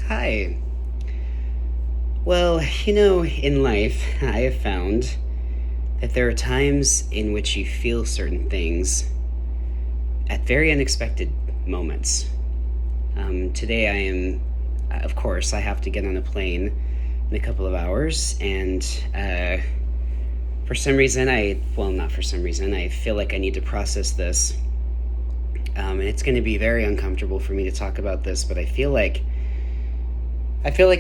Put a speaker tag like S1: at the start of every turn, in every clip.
S1: Hi. Well, in life, I have found that there are times in which you feel certain things at very unexpected moments. Today, of course, I have to get on a plane in a couple of hours, and for some reason, not for some reason, I feel like I need to process this. And it's going to be very uncomfortable for me to talk about this, but I feel like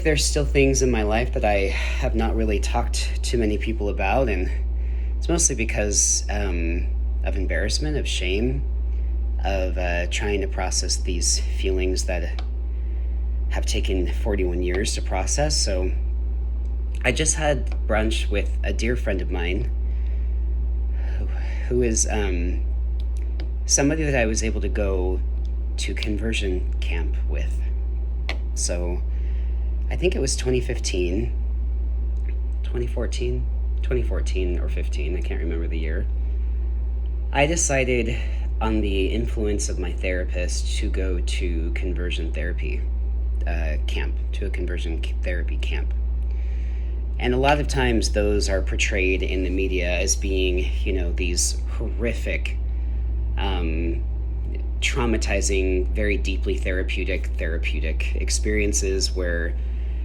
S1: there's still things in my life that I have not really talked to many people about, and it's mostly because of embarrassment, of shame, of trying to process these feelings that have taken 41 years to process. So I just had brunch with a dear friend of mine who is somebody that I was able to go to conversion camp with. So I think it was 2015, 2014, 2014 or 15, I can't remember the year. I decided on the influence of my therapist to go to conversion therapy camp, to a conversion therapy camp. And a lot of times those are portrayed in the media as being, these horrific, traumatizing, very deeply therapeutic experiences where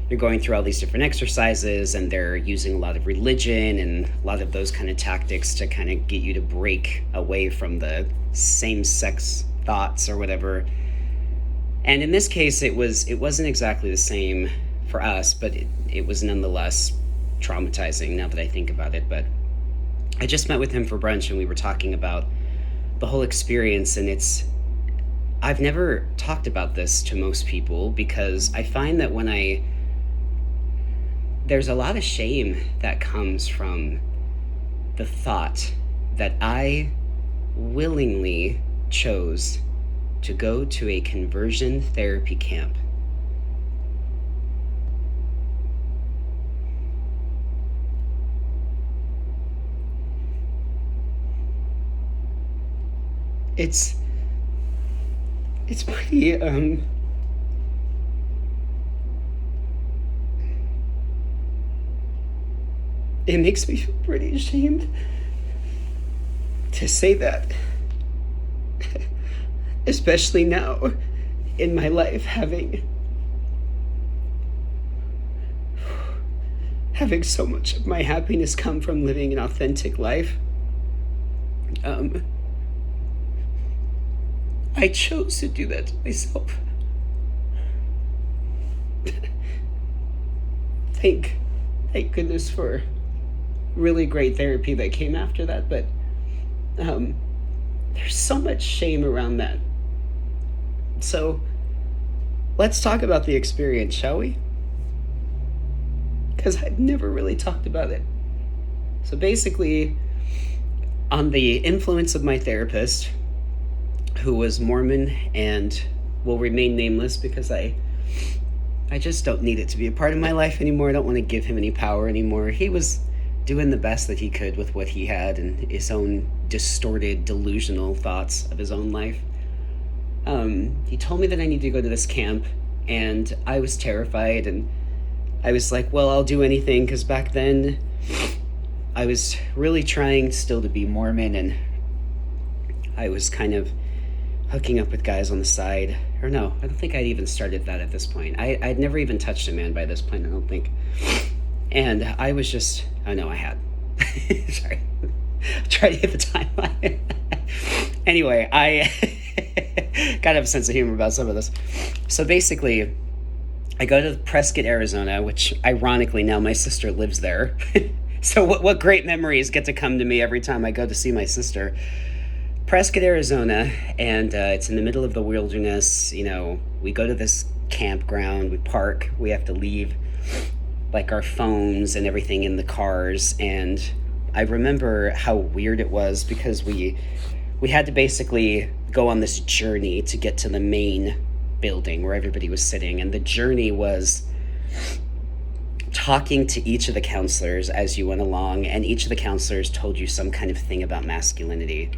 S1: you're going through all these different exercises and they're using a lot of religion and a lot of those kind of tactics to kind of get you to break away from the same-sex thoughts or whatever. And in this case, it wasn't exactly the same for us, but it was nonetheless traumatizing now that I think about it. But I just met with him for brunch and we were talking about the whole experience, and I've never talked about this to most people because I find that there's a lot of shame that comes from the thought that I willingly chose to go to a conversion therapy camp. It's pretty it makes me feel pretty ashamed to say that, especially now in my life, having so much of my happiness come from living an authentic life. I chose to do that to myself. Thank goodness for really great therapy that came after that, but there's so much shame around that. So let's talk about the experience, shall we? Because I've never really talked about it. So basically, on the influence of my therapist, who was Mormon and will remain nameless because I just don't need it to be a part of my life anymore. I don't want to give him any power anymore. He was doing the best that he could with what he had and his own distorted, delusional thoughts of his own life. He told me that I need to go to this camp, and I was terrified, and I was like, well, I'll do anything, because back then I was really trying still to be Mormon, and I was kind of hooking up with guys on the side. Or no, I don't think I'd even started that at this point. I'd never even touched a man by this point, I don't think. And I was just, oh no, I had. Sorry. Try to hit the timeline. Anyway, I gotta have a sense of humor about some of this. So basically, I go to Prescott, Arizona, which ironically now my sister lives there. So what great memories get to come to me every time I go to see my sister. Prescott, Arizona, and it's in the middle of the wilderness. We go to this campground, we park, we have to leave like our phones and everything in the cars, and I remember how weird it was because we had to basically go on this journey to get to the main building where everybody was sitting, and the journey was talking to each of the counselors as you went along, and each of the counselors told you some kind of thing about masculinity.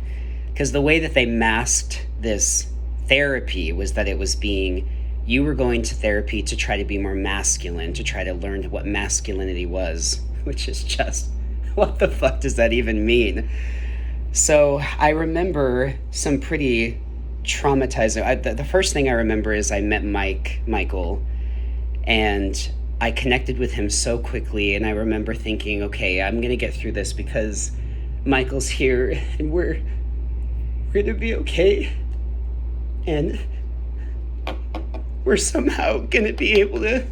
S1: Because the way that they masked this therapy was that it was being you were going to therapy to try to be more masculine, to try to learn what masculinity was, which is just, what the fuck does that even mean? So I remember some pretty traumatizing. The first thing I remember is I met Michael, and I connected with him so quickly. And I remember thinking, okay, I'm gonna get through this because Michael's here, and we're gonna be okay, and we're somehow gonna be able to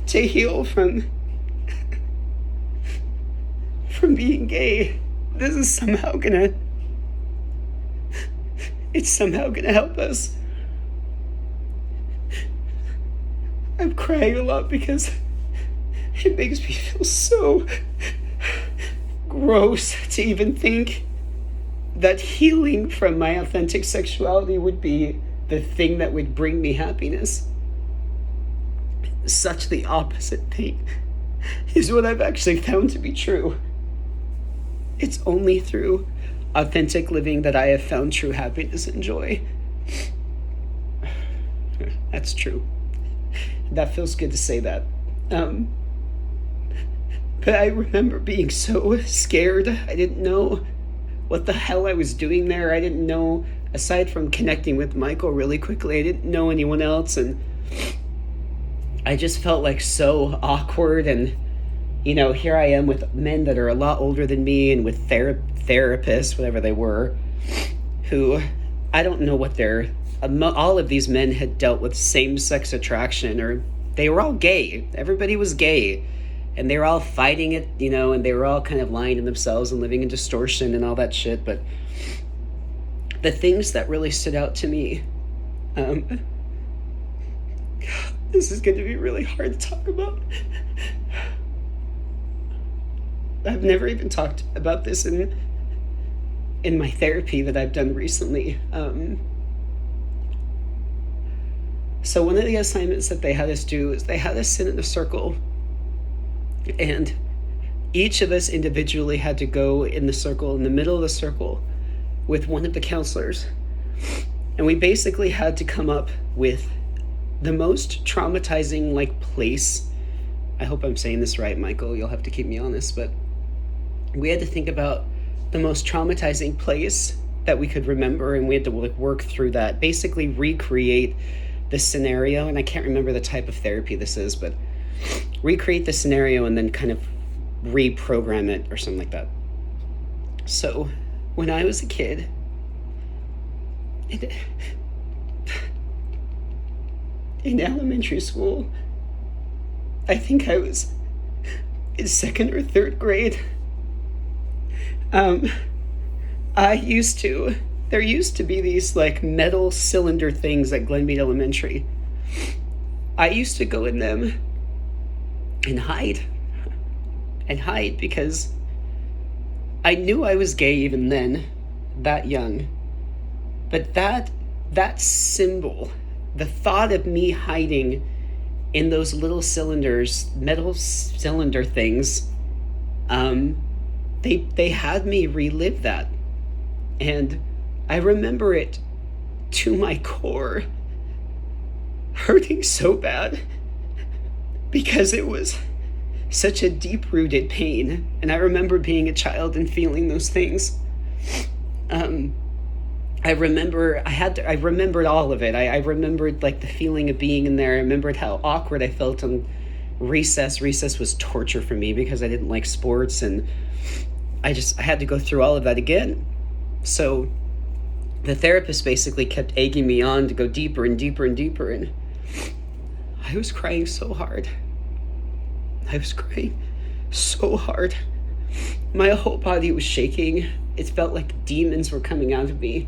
S1: heal from being gay. This is somehow gonna help us. I'm crying a lot because it makes me feel so gross to even think that healing from my authentic sexuality would be the thing that would bring me happiness. Such the opposite thing is what I've actually found to be true. It's only through authentic living that I have found true happiness and joy. That's true. That feels good to say that. But I remember being so scared. I didn't know what the hell I was doing there. I didn't know, aside from connecting with Michael really quickly, I didn't know anyone else. And I just felt like so awkward. And, here I am with men that are a lot older than me and with therapists, whatever they were, who I don't know what they're... all of these men had dealt with same-sex attraction, or they were all gay. Everybody was gay. And they were all fighting it, and they were all kind of lying to themselves and living in distortion and all that shit. But the things that really stood out to me, this is going to be really hard to talk about. I've never even talked about this in my therapy that I've done recently. So one of the assignments that they had us do is they had us sit in a circle, and each of us individually had to go in the circle, in the middle of the circle, with one of the counselors. And we basically had to come up with the most traumatizing, place. I hope I'm saying this right, Michael. You'll have to keep me honest, but we had to think about the most traumatizing place that we could remember, and we had to work through that, basically recreate the scenario. And I can't remember the type of therapy this is, but recreate the scenario and then kind of reprogram it or something like that. So when I was a kid, in elementary school, I think I was in second or third grade, there used to be these metal cylinder things at Glenmead Elementary. I used to go in them and hide because I knew I was gay even then, that young. But that symbol, the thought of me hiding in those little cylinders, metal cylinder things, they had me relive that. And I remember it to my core, hurting so bad because it was such a deep-rooted pain. And I remember being a child and feeling those things. I remembered all of it. I remembered the feeling of being in there. I remembered how awkward I felt on recess. Recess was torture for me because I didn't like sports, and I had to go through all of that again. So the therapist basically kept egging me on to go deeper and deeper and deeper, and I was crying so hard. I was crying so hard. My whole body was shaking. It felt like demons were coming out of me.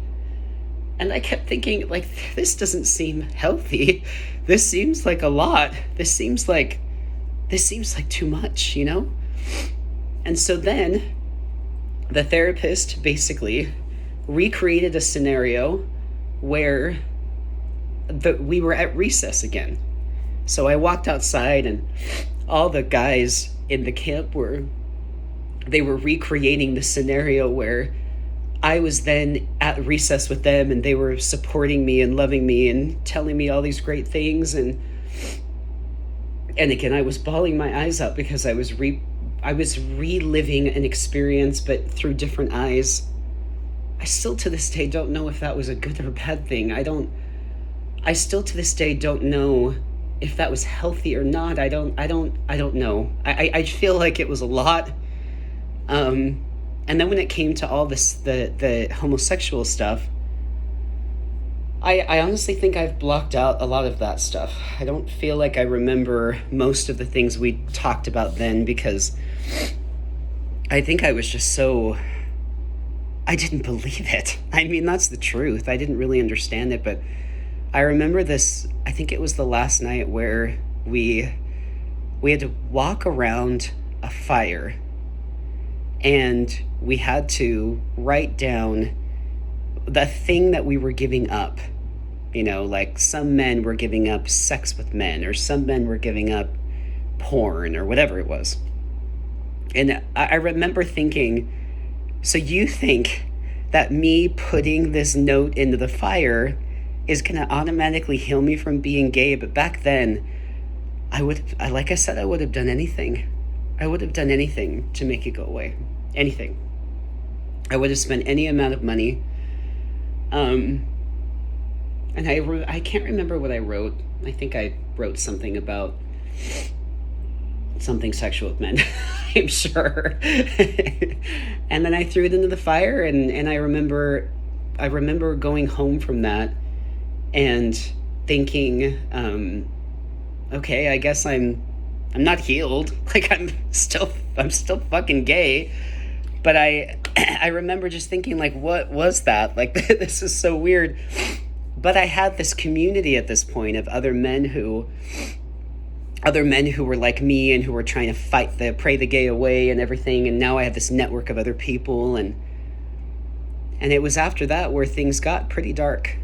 S1: And I kept thinking, this doesn't seem healthy. This seems like a lot. This seems like too much, And so then the therapist basically recreated a scenario where we were at recess again. So I walked outside, and all the guys in the camp were recreating the scenario where I was then at recess with them, and they were supporting me and loving me and telling me all these great things. And again, I was bawling my eyes out because I was reliving an experience, but through different eyes. I still to this day don't know if that was a good or bad thing. I still to this day don't know if that was healthy or not. I don't know. I feel like it was a lot. And then when it came to all this, the homosexual stuff, I honestly think I've blocked out a lot of that stuff. I don't feel like I remember most of the things we talked about then, because I think I was just so, I didn't believe it. I mean, that's the truth. I didn't really understand it, but I remember this, I think it was the last night where we had to walk around a fire, and we had to write down the thing that we were giving up. You know, like some men were giving up sex with men, or some men were giving up porn, or whatever it was. And I remember thinking, so you think that me putting this note into the fire is going to automatically heal me from being gay? But back then, like I said, I would have done anything. I would have done anything to make it go away. Anything. I would have spent any amount of money. And I can't remember what I wrote. I think I wrote something about something sexual with men, I'm sure. And then I threw it into the fire, and I remember going home from that and thinking, okay, I guess I'm not healed. Like I'm still fucking gay. But I remember just thinking, like, what was that? Like, this is so weird. But I had this community at this point of other men who were like me and who were trying to pray the gay away and everything. And now I have this network of other people. And it was after that where things got pretty dark.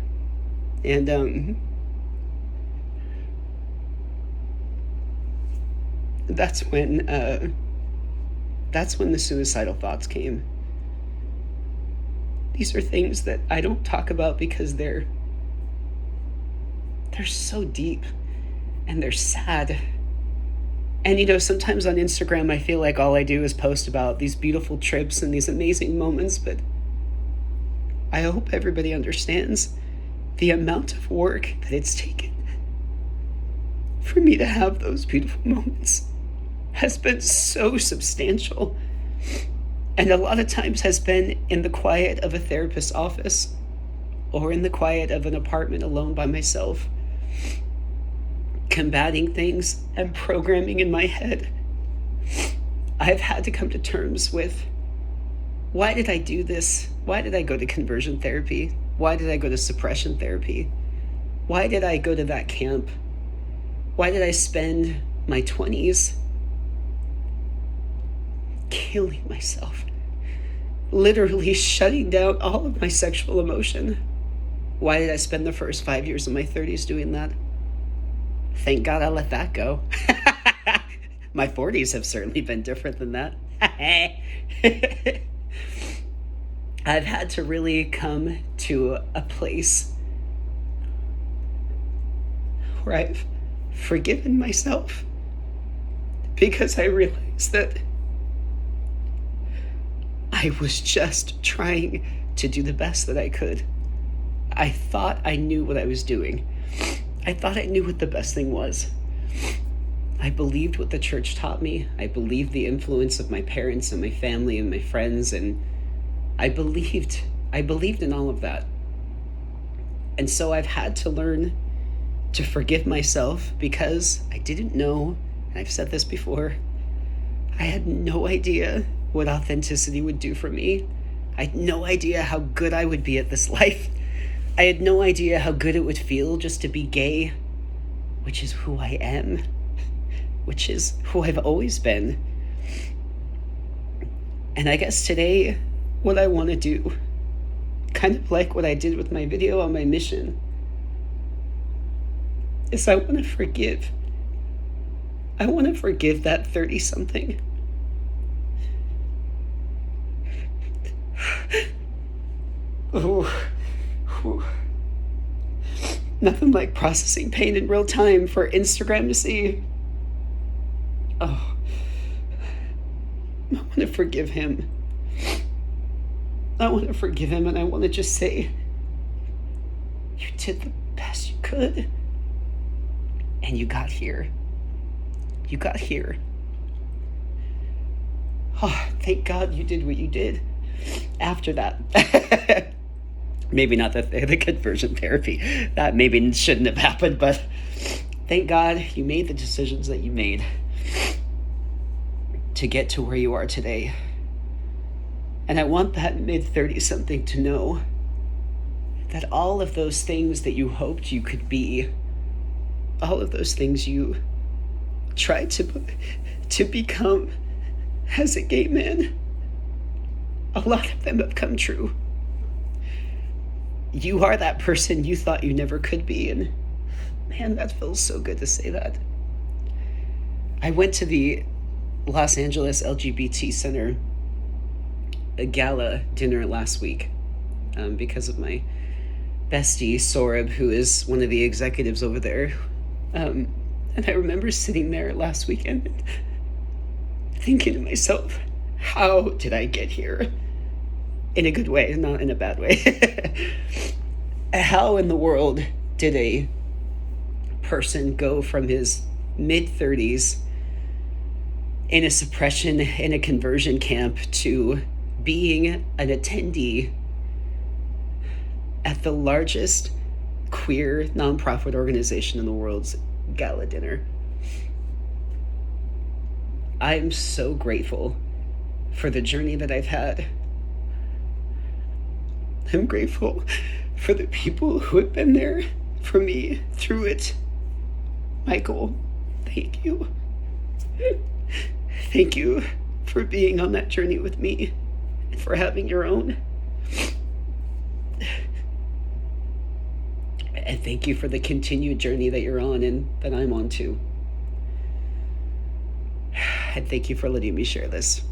S1: And that's when the suicidal thoughts came. These are things that I don't talk about because they're so deep and they're sad. And you know, sometimes on Instagram I feel like all I do is post about these beautiful trips and these amazing moments, but I hope everybody understands the amount of work that it's taken for me to have those beautiful moments has been so substantial, and a lot of times has been in the quiet of a therapist's office or in the quiet of an apartment alone by myself, combating things and programming in my head. I've had to come to terms with, why did I do this? Why did I go to conversion therapy? Why did I go to suppression therapy? Why did I go to that camp? Why did I spend my 20s killing myself, literally shutting down all of my sexual emotion? Why did I spend the first 5 years of my 30s doing that? Thank God I let that go. My 40s have certainly been different than that. I've had to really come to a place where I've forgiven myself, because I realized that I was just trying to do the best that I could. I thought I knew what I was doing. I thought I knew what the best thing was. I believed what the church taught me. I believed the influence of my parents and my family and my friends, and I believed in all of that. And so I've had to learn to forgive myself, because I didn't know, and I've said this before, I had no idea what authenticity would do for me. I had no idea how good I would be at this life. I had no idea how good it would feel just to be gay, which is who I am, which is who I've always been. And I guess today, what I want to do, kind of like what I did with my video on my mission, is I want to forgive. I want to forgive that 30-something. Oh, whew. Nothing like processing pain in real time for Instagram to see. Oh, I want to forgive him. I want to forgive him, and I want to just say, you did the best you could. And you got here. You got here. Oh, thank God you did what you did after that. Maybe not the conversion therapy. That maybe shouldn't have happened, but thank God you made the decisions that you made to get to where you are today. And I want that mid-30 something to know that all of those things that you hoped you could be, all of those things you tried to become as a gay man, a lot of them have come true. You are that person you thought you never could be, and man, that feels so good to say that. I went to the Los Angeles LGBT Center a gala dinner last week because of my bestie, Sorab, who is one of the executives over there. And I remember sitting there last weekend and thinking to myself, how did I get here? In a good way, not in a bad way. How in the world did a person go from his mid-30s in a suppression, in a conversion camp, to being an attendee at the largest queer nonprofit organization in the world's gala dinner? I'm so grateful for the journey that I've had. I'm grateful for the people who have been there for me through it. Michael, thank you. Thank you for being on that journey with me and for having your own. And thank you for the continued journey that you're on and that I'm on too. And thank you for letting me share this.